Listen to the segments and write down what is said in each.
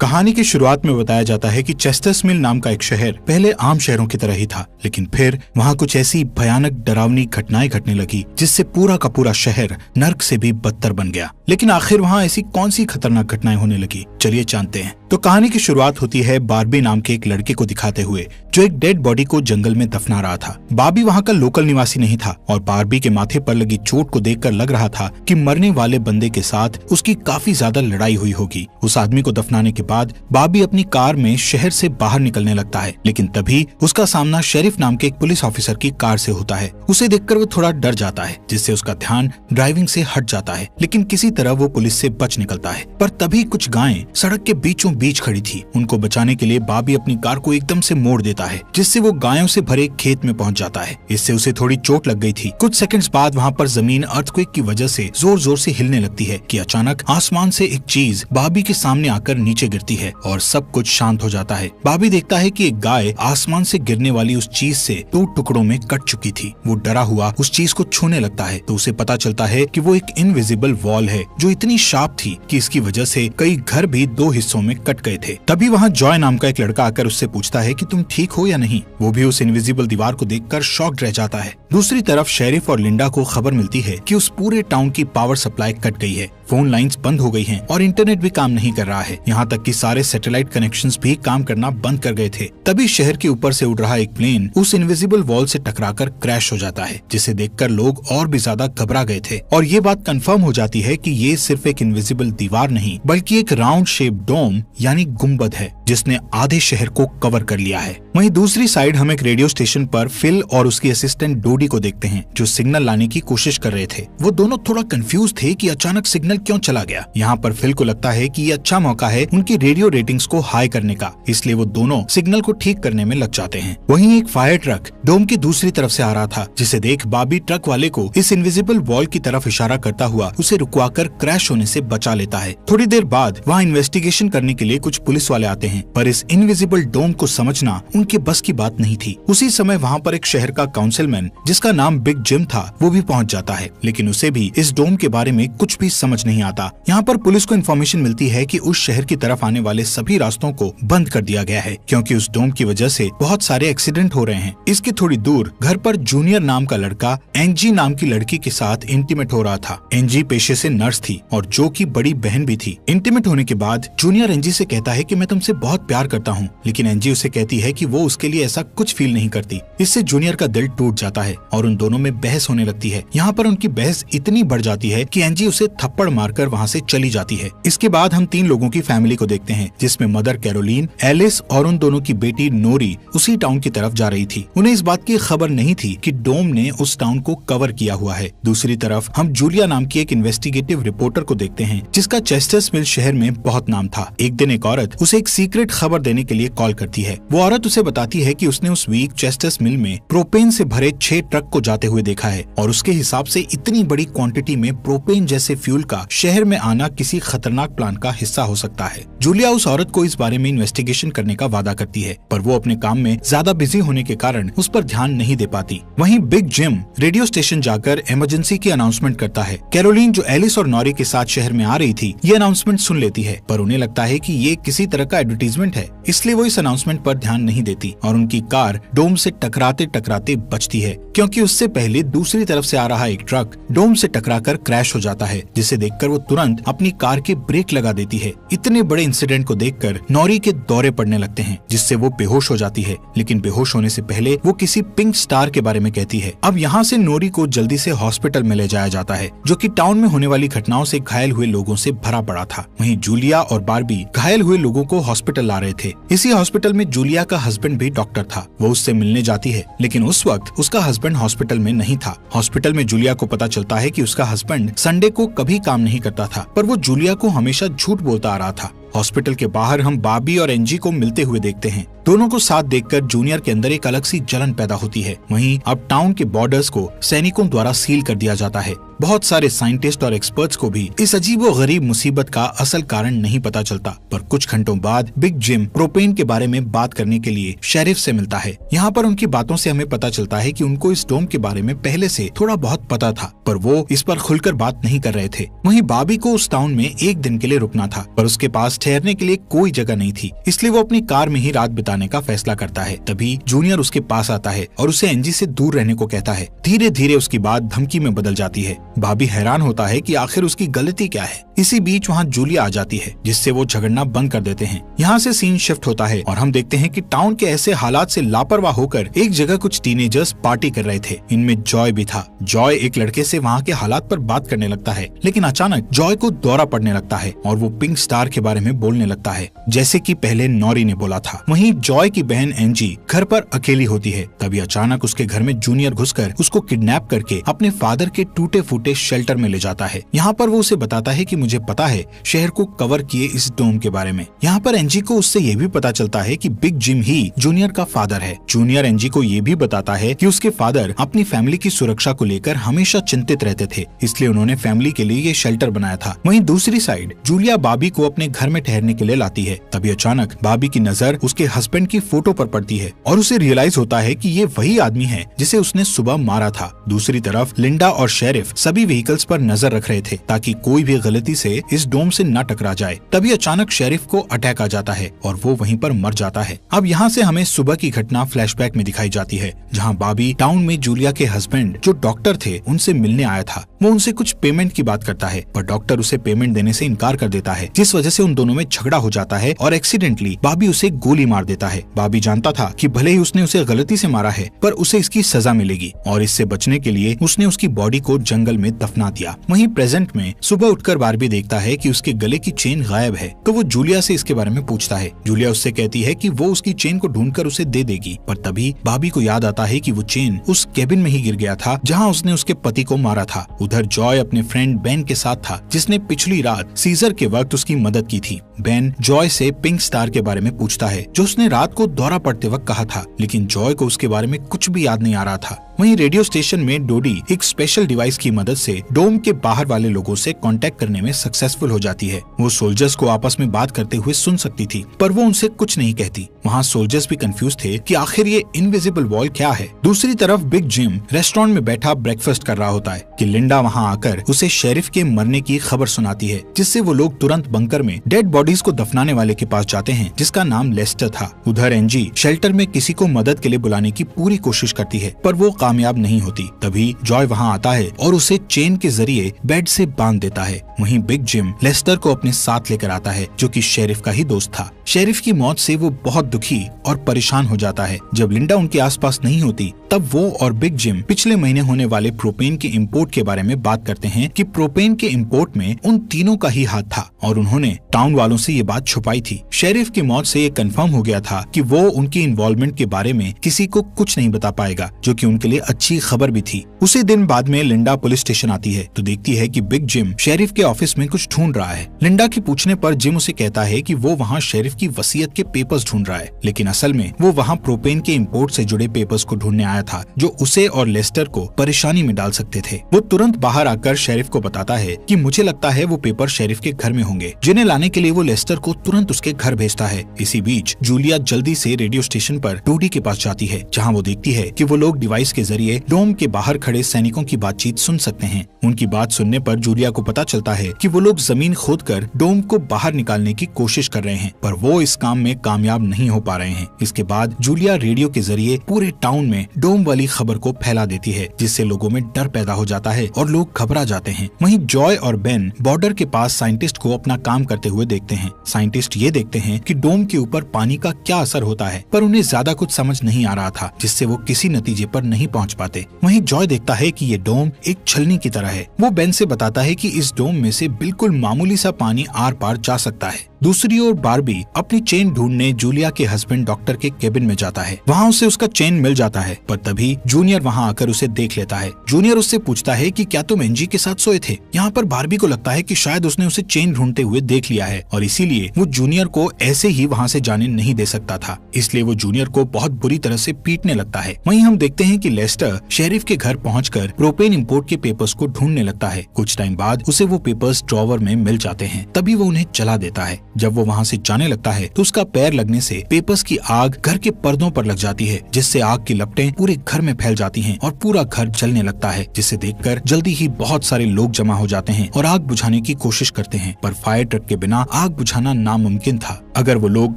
कहानी की शुरुआत में बताया जाता है कि चेस्टर्स मिल नाम का एक शहर पहले आम शहरों की तरह ही था, लेकिन फिर वहाँ कुछ ऐसी भयानक डरावनी घटनाएं घटने लगी जिससे पूरा का पूरा शहर नर्क से भी बदतर बन गया। लेकिन आखिर वहाँ ऐसी कौन सी खतरनाक घटनाएं होने लगी, चलिए जानते हैं। तो कहानी की शुरुआत होती है बार्बी नाम के एक लड़के को दिखाते हुए जो एक डेड बॉडी को जंगल में दफना रहा था। बार्बी वहाँ का लोकल निवासी नहीं था और बार्बी के माथे पर लगी चोट को देखकर लग रहा था कि मरने वाले बंदे के साथ उसकी काफी ज्यादा लड़ाई हुई होगी। उस आदमी को दफनाने के बाद बार्बी अपनी कार में शहर से बाहर निकलने लगता है, लेकिन तभी उसका सामना शेरिफ नाम के एक पुलिस ऑफिसर की कार से होता है। उसे देखकर वो थोड़ा डर जाता है, जिससे उसका ध्यान ड्राइविंग से हट जाता है, लेकिन किसी तरह वो पुलिस से बच निकलता है। पर तभी कुछ गायें सड़क के बीचों बीच खड़ी थी। उनको बचाने के लिए बार्बी अपनी कार को एकदम से मोड़ देता है, जिससे वो गायों से भरे खेत में पहुंच जाता है। इससे उसे थोड़ी चोट लग गई थी। कुछ सेकंड्स बाद वहाँ पर जमीन अर्थक्वेक की वजह से जोर जोर से हिलने लगती है कि अचानक आसमान से एक चीज बार्बी के सामने आकर नीचे गिरती है और सब कुछ शांत हो जाता है। बार्बी देखता है कि एक गाय आसमान से गिरने वाली उस चीज से 2 टुकड़ों में कट चुकी थी। वो डरा हुआ उस चीज को छूने लगता है तो उसे पता चलता है कि वो एक इनविजिबल वॉल है जो इतनी शार्प थी कि इसकी वजह से कई घर भी 2 हिस्सों में कट गए थे। तभी वहाँ जॉय नाम का एक लड़का आकर उससे पूछता है कि तुम ठीक हो या नहीं। वो भी उस इनविजिबल दीवार को देखकर शॉक्ड रह जाता है। दूसरी तरफ शेरिफ और लिंडा को खबर मिलती है कि उस पूरे टाउन की पावर सप्लाई कट गई है, फोन लाइंस बंद हो गई हैं और इंटरनेट भी काम नहीं कर रहा है। यहाँ तक कि सारे सैटेलाइट कनेक्शंस भी काम करना बंद कर गए थे। तभी शहर के ऊपर से उड़ रहा एक प्लेन उस इनविजिबल वॉल से टकराकर क्रैश हो जाता है, जिसे देखकर लोग और भी ज्यादा घबरा गए थे। और ये बात कंफर्म हो जाती है कि ये सिर्फ एक इनविजिबल दीवार नहीं बल्कि एक राउंड शेप डोम यानी गुम्बद है जिसने आधे शहर को कवर कर लिया है। वहीं दूसरी साइड हम एक रेडियो स्टेशन पर फिल और उसकी असिस्टेंट डोडी को देखते हैं जो सिग्नल लाने की कोशिश कर रहे थे। वो दोनों थोड़ा कंफ्यूज थे कि अचानक सिग्नल क्यों चला गया। यहाँ पर फिल को लगता है कि ये अच्छा मौका है उनकी रेडियो रेटिंग्स को हाई करने का, इसलिए वो दोनों सिग्नल को ठीक करने में लग जाते हैं। वहीं एक फायर ट्रक डोम की दूसरी तरफ से आ रहा था, जिसे देख बार्बी ट्रक वाले को इस इनविजिबल वॉल की तरफ इशारा करता हुआ उसे रुकवाकर क्रैश होने से बचा लेता है। थोड़ी देर बाद वहाँ इन्वेस्टिगेशन करने के लिए कुछ पुलिस वाले आते हैं, पर इस इनविजिबल डोम को समझना उनके बस की बात नहीं थी। उसी समय वहाँ पर एक शहर का काउंसिलमैन जिसका नाम बिग जिम था वो भी पहुँच जाता है, लेकिन उसे भी इस डोम के बारे में कुछ भी समझ नहीं आता। यहाँ पर पुलिस को इन्फॉर्मेशन मिलती है कि उस शहर की तरफ आने वाले सभी रास्तों को बंद कर दिया गया है क्योंकि उस डोम की वजह से बहुत सारे एक्सीडेंट हो रहे हैं। इसके थोड़ी दूर घर पर जूनियर नाम का लड़का एंजी नाम की लड़की के साथ इंटीमेट हो रहा था। एंजी पेशे से नर्स थी और जो की बड़ी बहन भी थी। इंटीमेट होने के बाद जूनियर एंजी से कहता है कि मैं तुमसे बहुत प्यार करता हूँ, लेकिन एंजी उसे कहती है कि वो उसके लिए ऐसा कुछ फील नहीं करती। इससे जूनियर का दिल टूट जाता है और उन दोनों में बहस होने लगती है। यहाँ पर उनकी बहस इतनी बढ़ जाती है कि एंजी उसे थप्पड़ मारकर वहाँ से चली जाती है। इसके बाद हम 3 लोगों की फैमिली को देखते हैं, जिसमें मदर कैरोलीन, एलिस और उन दोनों की बेटी नोरी उसी टाउन की तरफ जा रही थी। उन्हें इस बात की खबर नहीं थी कि डोम ने उस टाउन को कवर किया हुआ है। दूसरी तरफ हम जूलिया नाम की एक इन्वेस्टिगेटिव रिपोर्टर को देखते हैं जिसका चेस्टर्स मिल शहर में बहुत नाम था। एक दिन एक औरत उसे एक सीक्रेट खबर देने के लिए कॉल करती है। वो औरत उसे बताती है कि उसने उस वीक चेस्टर्स मिल में प्रोपेन से भरे 6 ट्रक को जाते हुए देखा है और उसके हिसाब से इतनी बड़ी क्वांटिटी में प्रोपेन जैसे फ्यूल का शहर में आना किसी खतरनाक प्लान का हिस्सा हो सकता है। जूलिया उस औरत को इस बारे में इन्वेस्टिगेशन करने का वादा करती है, पर वो अपने काम में ज्यादा बिजी होने के कारण उस पर ध्यान नहीं दे पाती। वहीं बिग जिम रेडियो स्टेशन जाकर इमरजेंसी की अनाउंसमेंट करता है। कैरोलीन जो एलिस और नॉरी के साथ शहर में आ रही थी ये अनाउंसमेंट सुन लेती है, पर उन्हें लगता है कि ये किसी तरह का एडवर्टीजमेंट है, इसलिए वो इस अनाउंसमेंट पर ध्यान नहीं देती और उनकी कार डोम से टकराते टकराते बचती है क्योंकि उससे पहले दूसरी तरफ से आ रहा एक ट्रक डोम से टकराकर क्रैश हो जाता है, जिसे देखकर वो तुरंत अपनी कार के ब्रेक लगा देती है। इतने बड़े इंसिडेंट को देखकर नॉरी के दौरे पड़ने लगते हैं, जिससे वो बेहोश हो जाती है, लेकिन बेहोश होने से पहले वो किसी पिंक स्टार के बारे में कहती है। अब यहाँ से नॉरी को जल्दी से हॉस्पिटल में ले जाया जाता है, जो कि टाउन में होने वाली घटनाओं से घायल हुए लोगों से भरा पड़ा था। वहीं जूलिया और बार्बी घायल हुए लोगों को हॉस्पिटल ला रहे थे। इसी हॉस्पिटल में जूलिया का हस्बैंड भी डॉक्टर था। वो उससे मिलने जाती है, लेकिन उस वक्त उसका हस्बैंड हॉस्पिटल में नहीं था। हॉस्पिटल में जूलिया को पता चलता है कि उसका हस्बैंड संडे को कभी काम नहीं करता था, पर वो जूलिया को हमेशा झूठ बोलता आ रहा था। हॉस्पिटल के बाहर हम बार्बी और एंजी को मिलते हुए देखते हैं। दोनों को साथ देखकर जूनियर के अंदर एक अलग सी जलन पैदा होती है। वहीं अब टाउन के बॉर्डर्स को सैनिकों द्वारा सील कर दिया जाता है। बहुत सारे साइंटिस्ट और एक्सपर्ट्स को भी इस अजीबो गरीब मुसीबत का असल कारण नहीं पता चलता, पर कुछ घंटों बाद बिग जिम प्रोपेन के बारे में बात करने के लिए शेरिफ से मिलता है। यहाँ पर उनकी बातों से हमें पता चलता है कि उनको इस डोम के बारे में पहले से थोड़ा बहुत पता था, पर वो इस पर खुलकर बात नहीं कर रहे थे। वहीं बार्बी को उस टाउन में एक दिन के लिए रुकना था, पर उसके पास ठहरने के लिए कोई जगह नहीं थी, इसलिए वो अपनी कार में ही रात बिताने का फैसला करता है। तभी जूनियर उसके पास आता है और उसे एंजी से दूर रहने को कहता है। धीरे धीरे उसकी बात धमकी में बदल जाती है। बॉबी हैरान होता है कि आखिर उसकी गलती क्या है। इसी बीच वहाँ जूलिया आ जाती है, जिससे वो झगड़ना बंद कर देते हैं। यहाँ से सीन शिफ्ट होता है और हम देखते हैं कि टाउन के ऐसे हालात से लापरवाह होकर एक जगह कुछ टीनेजर्स पार्टी कर रहे थे। इनमें जॉय भी था। जॉय एक लड़के से वहाँ के हालात पर बात करने लगता है, लेकिन अचानक जॉय को दौरा पड़ने लगता है और वो पिंक स्टार के बारे में बोलने लगता है, जैसे कि पहले नॉरी ने बोला था। वहीं जॉय की बहन एंजी घर पर अकेली होती है। तभी अचानक उसके घर में जूनियर घुसकर उसको किडनैप करके अपने फादर के टूटे फूटे शेल्टर में ले जाता है। यहाँ पर वो उसे बताता है कि मुझे पता है शहर को कवर किए इस डोम के बारे में। यहाँ पर एंजी को उससे ये भी पता चलता है कि बिग जिम ही जूनियर का फादर है। जूनियर एंजी को ये भी बताता है कि उसके फादर अपनी फैमिली की सुरक्षा को लेकर हमेशा चिंतित रहते थे, इसलिए उन्होंने फैमिली के लिए ये शेल्टर बनाया था। वहीं दूसरी साइड जूलिया बॉबी को अपने घर में ठहरने के लिए लाती है। तभी अचानक बॉबी की नजर उसके हस्बैंड की फोटो पर पड़ती है और उसे रियलाइज होता है कि ये वही आदमी है जिसे उसने सुबह मारा था। दूसरी तरफ लिंडा और शेरिफ सभी व्हीकल्स पर नजर रख रहे थे ताकि कोई भी गलती से इस डोम से न टकरा जाए। तभी अचानक शेरिफ को अटैक आ जाता है और वो वहीं पर मर जाता है। अब यहाँ से हमें सुबह की घटना फ्लैशबैक में दिखाई जाती है, जहाँ बॉबी टाउन में जूलिया के हस्बैंड जो डॉक्टर थे उनसे मिलने आया था। वो उनसे कुछ पेमेंट की बात करता है, पर डॉक्टर उसे पेमेंट देने से इनकार कर देता है, जिस वजह से उन दोनों में झगड़ा हो जाता है और एक्सीडेंटली बॉबी उसे गोली मार देता है। बॉबी जानता था कि भले ही उसने उसे गलती से मारा है, पर उसे इसकी सजा मिलेगी और इससे बचने के लिए उसने उसकी बॉडी को जंगल में दफना दिया। वहीं प्रेजेंट में सुबह उठकर बार्बी देखता है कि उसके गले की चेन गायब है, तो वो जूलिया से इसके बारे में पूछता है। जूलिया उससे कहती है कि वो उसकी चेन को ढूंढकर उसे दे देगी, पर तभी बॉबी को याद आता है कि वो चेन उस केबिन में ही गिर गया था जहाँ उसने उसके पति को मारा था। उधर जॉय अपने फ्रेंड बेन के साथ था, जिसने पिछली रात सीजर के वक्त उसकी मदद की थी। बेन जॉय से पिंक स्टार के बारे में पूछता है, जो उसने रात को दौरा पड़ते वक्त कहा था, लेकिन जॉय को उसके बारे में कुछ भी याद नहीं आ रहा था। वहीं रेडियो स्टेशन में डोडी एक स्पेशल डिवाइस की मदद से डोम के बाहर वाले लोगों से कांटेक्ट करने में सक्सेसफुल हो जाती है। वो सोल्जर्स को आपस में बात करते हुए सुन सकती थी, पर वो उनसे कुछ नहीं कहती। वहाँ सोल्जर्स भी कंफ्यूज थे कि आखिर ये इनविजिबल वॉल क्या है। दूसरी तरफ बिग जिम रेस्टोरेंट में बैठा ब्रेकफास्ट कर रहा होता है कि लिंडा वहाँ आकर उसे शेरिफ के मरने की खबर सुनाती है, जिससे वो लोग तुरंत बंकर में डेड बॉडीज को दफनाने वाले के पास जाते हैं, जिसका नाम लेस्टर था। उधर एंजी शेल्टर में किसी को मदद के लिए बुलाने की पूरी कोशिश करती है, पर वो कामयाब नहीं होती। तभी जॉय वहाँ आता है और उसे चेन के जरिए बेड से बांध देता है। वहीं बिग जिम लेस्टर को अपने साथ लेकर आता है, जो कि शेरिफ का ही दोस्त था। शेरिफ की मौत से वो बहुत दुखी और परेशान हो जाता है। जब लिंडा उनके आसपास नहीं होती, तब वो और बिग जिम पिछले महीने होने वाले प्रोपेन के इंपोर्ट के बारे में बात करते हैं कि प्रोपेन के इंपोर्ट में उन तीनों का ही हाथ था और उन्होंने टाउन वालों से ये बात छुपाई थी। शेरिफ की मौत से ये कंफर्म हो गया था कि वो उनकी इन्वॉल्वमेंट के बारे में किसी को कुछ नहीं बता पाएगा, जो कि उनके लिए अच्छी खबर भी थी। उसी दिन बाद में लिंडा पुलिस स्टेशन आती है तो देखती है कि बिग जिम शेरिफ के ऑफिस में कुछ ढूंढ रहा है। लिंडा की पूछने पर जिम उसे कहता है कि वो वहाँ शेरिफ की वसीयत के पेपर्स ढूंढ रहा है, लेकिन असल में वो वहाँ प्रोपेन के इंपोर्ट से जुड़े पेपर्स को ढूंढने आया था, जो उसे और लेस्टर को परेशानी में डाल सकते थे। वो तुरंत बाहर आकर शेरिफ को बताता है कि मुझे लगता है वो पेपर शेरिफ के घर में होंगे, जिन्हें लाने के लिए वो लेस्टर को तुरंत उसके घर भेजता है। इसी बीच जूलिया जल्दी से रेडियो स्टेशन पर डोडी के पास जाती है, जहाँ वो देखती है कि वो लोग डिवाइस के जरिए डोम के बाहर खड़े सैनिकों की बातचीत सुन सकते हैं। उनकी बात सुनने पर जूलिया को पता चलता है कि वो लोग जमीन खोदकर डोम को बाहर निकालने की कोशिश कर रहे हैं, पर वो इस काम में कामयाब नहीं हो पा रहे हैं। इसके बाद जूलिया रेडियो के जरिए पूरे टाउन में डोम वाली खबर को फैला देती है, जिससे लोगों में डर पैदा हो जाता है और लोग घबरा जाते हैं। वहीं जॉय और बेन बॉर्डर के पास साइंटिस्ट को अपना काम करते हुए देखते हैं। साइंटिस्ट ये देखते हैं कि डोम के ऊपर पानी का क्या असर होता है, पर उन्हें ज्यादा कुछ समझ नहीं आ रहा था, जिससे वो किसी नतीजे पर नहीं पहुंच पाते। वहीं जॉय देखता है कि ये डोम एक छलनी की तरह है। वो बेन से बताता है कि इस डोम में से बिल्कुल मामूली सा पानी आर पार जा सकता है। दूसरी ओर बार्बी अपनी चेन ढूंढने जूलिया के हस्बैंड डॉक्टर के केबिन में जाता है। वहाँ उसे उसका चेन मिल जाता है, पर तभी जूनियर वहाँ आकर उसे देख लेता है। जूनियर उससे पूछता है कि क्या तुम एंजी के साथ सोए थे। यहाँ पर बार्बी को लगता है कि शायद उसने उसे चेन ढूंढते हुए देख लिया है और इसीलिए वो जूनियर को ऐसे ही वहाँ से जाने नहीं दे सकता था, इसलिए वो जूनियर को बहुत बुरी तरह से पीटने लगता है। वहीं हम देखते हैं कि लेस्टर शेरिफ के घर पहुंचकर प्रोपेन इंपोर्ट के पेपर्स को ढूंढने लगता है। कुछ टाइम बाद उसे वो पेपर्स ड्रॉवर में मिल जाते हैं, तभी वो उन्हें जला देता है। जब वो वहाँ से जाने लगता है तो उसका पैर लगने से पेपर्स की आग घर के पर्दों पर लग जाती है, जिससे आग की लपटें पूरे घर में फैल जाती हैं और पूरा घर जलने लगता है, जिसे देखकर जल्दी ही बहुत सारे लोग जमा हो जाते हैं और आग बुझाने की कोशिश करते हैं, पर फायर ट्रक के बिना आग बुझाना नामुमकिन था। अगर वो लोग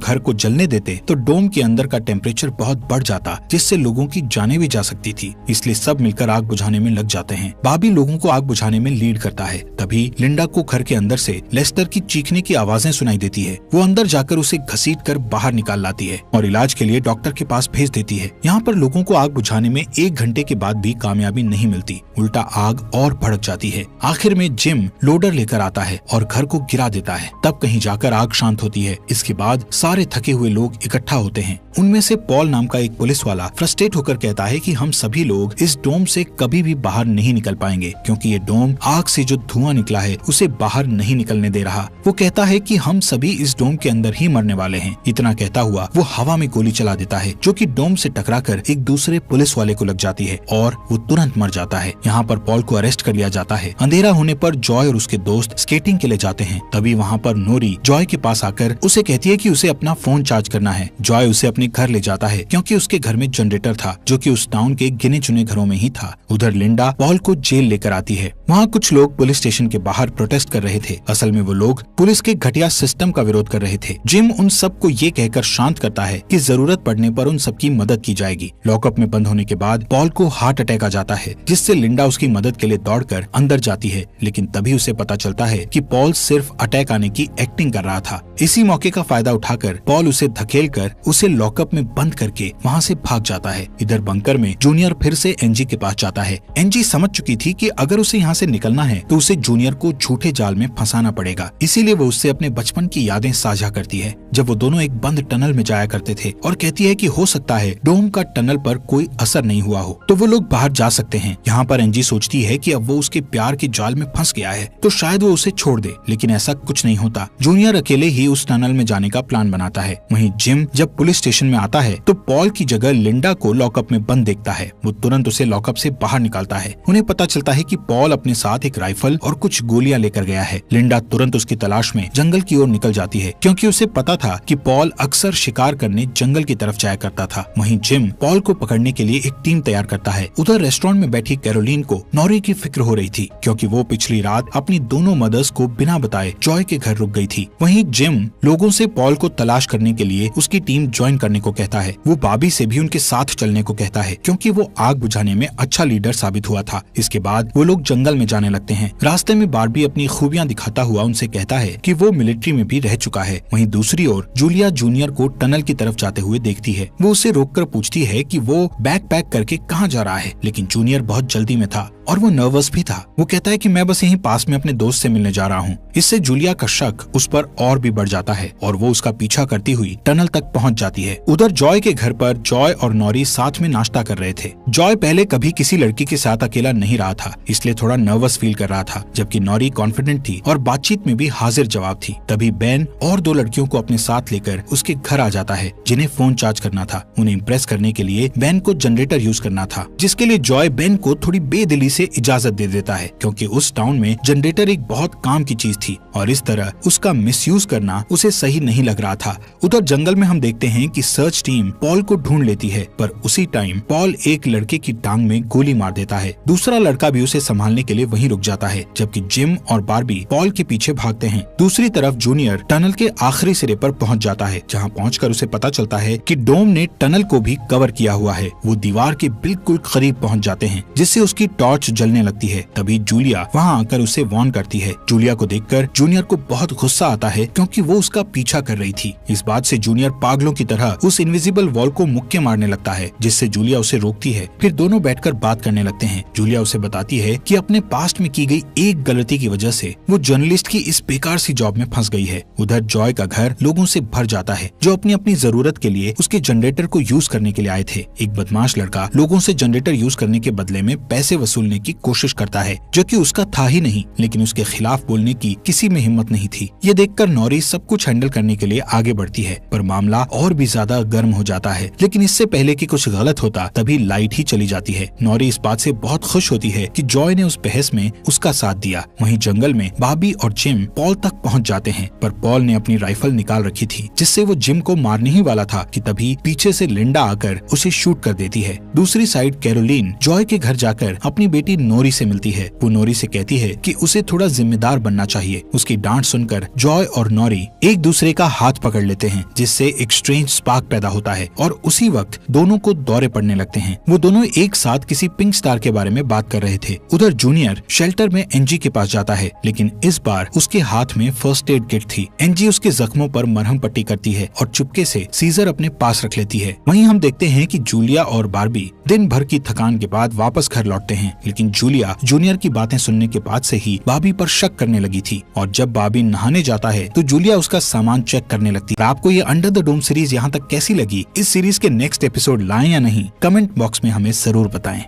घर को जलने देते तो डोम के अंदर का टेम्परेचर बहुत बढ़ जाता, जिससे लोगों की जानें भी जा सकती थी, इसलिए सब मिलकर आग बुझाने में लग जाते हैं। बॉबी लोगों को आग बुझाने में लीड करता है। तभी लिंडा को घर के अंदर से लेस्टर की चीखने की आवाजें सुनाई देती है। वो अंदर जाकर उसे घसीट कर बाहर निकाल लाती है और इलाज के लिए डॉक्टर के पास भेज देती है। यहाँ पर लोगों को आग बुझाने में 1 घंटे के बाद भी कामयाबी नहीं मिलती, उल्टा आग और भड़क जाती है। आखिर में जिम लोडर लेकर आता है और घर को गिरा देता है। तब कहीं जाकर आग शांत होती है। इसके बाद सारे थके हुए लोग इकट्ठा होते हैं। उनमें से पॉल नाम का एक पुलिस वाला फ्रस्ट्रेट होकर कहता है कि हम सभी लोग इस डोम से कभी भी बाहर नहीं निकल पाएंगे, क्योंकि ये डोम आग से जो धुआं निकला है उसे बाहर नहीं निकलने दे रहा। वो कहता है कि हम सभी इस डोम के अंदर ही मरने वाले हैं। इतना कहता हुआ वो हवा में गोली चला देता है, जो कि डोम से टकराकर एक दूसरे पुलिस वाले को लग जाती है और वो तुरंत मर जाता है। यहाँ पर पॉल को अरेस्ट कर लिया जाता है। अंधेरा होने पर जॉय और उसके दोस्त स्केटिंग के लिए जाते हैं। तभी वहाँ पर नोरी जॉय के पास आकर उसे कहती है कि उसे अपना फोन चार्ज करना है। जॉय उसे अपने घर ले जाता है, क्योंकि उसके घर में जनरेटर था, जो कि उस टाउन के गिने चुने घरों में ही था। उधर लिंडा पॉल को जेल लेकर आती है। वहाँ कुछ लोग पुलिस स्टेशन के बाहर प्रोटेस्ट कर रहे थे। असल में वो लोग पुलिस के घटिया सिस्टम का विरोध कर रहे थे। जिम उन सबको ये कहकर शांत करता है कि जरूरत पड़ने पर उन सबकी मदद की जाएगी। लॉकअप में बंद होने के बाद पॉल को हार्ट अटैक आ जाता है, जिससे लिंडा उसकी मदद के लिए दौड़कर अंदर जाती है, लेकिन तभी उसे पता चलता है कि पॉल सिर्फ अटैक आने की एक्टिंग कर रहा था। इसी मौके का फायदा उठाकर पॉल उसे धकेलकर उसे लॉकअप में बंद करके वहाँ से भाग जाता है। इधर बंकर में जूनियर फिर से एनजी के पास जाता है। एनजी समझ चुकी थी कि अगर उसे यहाँ से निकलना है तो उसे जूनियर को झूठे जाल में फंसाना पड़ेगा, इसीलिए वो उससे अपने बचपन की यादें साझा करती है, जब वो दोनों एक बंद टनल में जाया करते थे, और कहती है कि हो सकता है डोम का टनल पर कोई असर नहीं हुआ हो तो वो लोग बाहर जा सकते हैं। यहाँ पर एनजी सोचती है कि अब वो उसके प्यार के जाल में फंस गया है तो शायद वो उसे छोड़ दे, लेकिन ऐसा कुछ नहीं होता। जूनियर अकेले ही उस टनल में जाने का प्लान बनाता है। वहीं जिम जब पुलिस स्टेशन में आता है तो पॉल की जगह लिंडा को लॉकअप में बंद देखता है। वो तुरंत उसे लॉकअप से बाहर निकालता है। उन्हें पता चलता है कि पॉल अपने साथ एक राइफल और कुछ गोलियां लेकर गया है। लिंडा तुरंत उसकी तलाश में जंगल की ओर निकल जाती है, क्योंकि उसे पता था कि पॉल अक्सर शिकार करने जंगल की तरफ जाया करता था। वहीं जिम पॉल को पकड़ने के लिए एक टीम तैयार करता है। उधर रेस्टोरेंट में बैठी कैरोलीन को नॉरी की फिक्र हो रही थी, क्योंकि वो पिछली रात अपनी दोनों मदर्स को बिना बताए जॉय के घर रुक गई थी। वहीं जिम लोगों से पॉल को तलाश करने के लिए उसकी टीम ज्वाइन करने को कहता है। वो बॉबी से भी उनके साथ चलने को कहता है, क्योंकि वो आग बुझाने में अच्छा लीडर साबित हुआ था। इसके बाद वो लोग जंगल में जाने लगते हैं। रास्ते में बार्बी अपनी खूबियां दिखाता हुआ उनसे कहता है कि वो मिलिट्री में भी रह चुका है। वहीं दूसरी ओर जूलिया जूनियर को टनल की तरफ जाते हुए देखती है। वो उसे रोककर पूछती है कि वो बैग पैक करके कहाँ जा रहा है, लेकिन जूनियर बहुत जल्दी में था और वो नर्वस भी था। वो कहता है कि मैं बस यहीं पास में अपने दोस्त से मिलने जा रहा हूँ। इससे जूलिया का शक उस पर और भी बढ़ जाता है और वो उसका पीछा करती हुई टनल तक पहुँच जाती है। उधर जॉय के घर पर जॉय और नॉरी साथ में नाश्ता कर रहे थे। जॉय पहले कभी किसी लड़की के साथ अकेला नहीं रहा था, इसलिए थोड़ा नर्वस फील कर रहा था, जबकि नॉरी कॉन्फिडेंट थी और बातचीत में भी हाजिर जवाब थी। तभी बेन और 2 लड़कियों को अपने साथ लेकर उसके घर आ जाता है, जिन्हें फोन चार्ज करना था। उन्हें इम्प्रेस करने के लिए बेन को जनरेटर यूज करना था, जिसके लिए जॉय बेन को थोड़ी बेदिली से इजाजत दे देता है, क्योंकि उस टाउन में जनरेटर एक बहुत काम की चीज थी और इस तरह उसका मिसयूज करना उसे सही नहीं लग रहा था। उधर जंगल में हम देखते हैं कि सर्च टीम पॉल को ढूंढ लेती है, पर उसी टाइम पॉल एक लड़के की टांग में गोली मार देता है। दूसरा लड़का भी उसे संभालने के लिए वहीं रुक जाता है, जबकि जिम और बार्बी पॉल के पीछे भागते हैं। दूसरी तरफ जूनियर टनल के आखिरी सिरे पर पहुंच जाता है, जहां पहुंचकर उसे पता चलता है कि डोम ने टनल को भी कवर किया हुआ है। वो दीवार के बिल्कुल करीब पहुंच जाते हैं, जिससे उसकी टॉर्च जलने लगती है। तभी जूलिया वहां आकर उसे वार्न करती है। जूलिया को देखकर जूनियर को बहुत गुस्सा आता है, क्योंकि वो उसका पीछा कर रही थी। इस बात से जूनियर पागलों की तरह उस इनविजिबल वॉल को मुक्के मारने लगता है, जिससे जूलिया उसे रोकती है। फिर दोनों बैठकर बात करने लगते हैं। जूलिया उसे बताती है कि अपने पास्ट में की गई एक गलती की वजह से वो जर्नलिस्ट की इस बेकार सी जॉब में फंस गई है। उधर जॉय का घर लोगों से भर जाता है, जो अपनी अपनी जरूरत के लिए उसके जनरेटर को यूज करने के लिए आए थे। एक बदमाश लड़का लोगों से जनरेटर यूज करने के बदले में पैसे वसूलने की कोशिश करता है, जो कि उसका था ही नहीं, लेकिन उसके खिलाफ बोलने की किसी में हिम्मत नहीं थी। ये देखकर नॉरी सब कुछ हैंडल करने के लिए आगे बढ़ती है, पर मामला और भी ज्यादा गर्म हो जाता है। लेकिन इससे पहले कि कुछ गलत होता तभी लाइट ही चली जाती है। नॉरी इस बात से बहुत खुश होती है कि जॉय ने उस बहस में उसका साथ दिया। वहीं जंगल में बॉबी और जिम पॉल तक पहुंच जाते हैं, पर पॉल ने अपनी राइफल निकाल रखी थी जिससे वो जिम को मारने ही वाला था कि तभी पीछे से लिंडा आकर उसे शूट कर देती है। दूसरी साइड कैरोलीन जॉय के घर जाकर अपनी बेटी नोरी से मिलती है। वो नोरी से कहती है कि उसे थोड़ा जिम्मेदार बनना चाहिए। उसकी डांट सुनकर जॉय और नोरी एक दूसरे का हाथ पकड़ लेते हैं जिससे एक स्ट्रेंज स्पार्क पैदा होता है और उसी वक्त दोनों को दौरे पड़ने लगते हैं। वो दोनों एक साथ किसी पिंक स्टार के बारे में बात कर रहे थे। उधर जूनियर शेल्टर में एनजी के पास जाता है, लेकिन इस बार उसके हाथ में फर्स्ट एड किट थी। एनजी उसके जख्मों पर मरहम पट्टी करती है और चुपके से सीजर अपने पास रख लेती है। वहीं हम देखते हैं कि जूलिया और बार्बी दिन भर की थकान के बाद वापस घर लौटते हैं, लेकिन जूलिया जूनियर की बातें सुनने के बाद से ही बार्बी पर शक करने लगी थी और जब बार्बी नहाने जाता है तो जूलिया उसका सामान चेक करने लगती है। आपको ये अंडर द डोम सीरीज यहाँ तक कैसी लगी? इस सीरीज के नेक्स्ट एपिसोड लाएं या नहीं, कमेंट बॉक्स में हमें जरूर बताएं।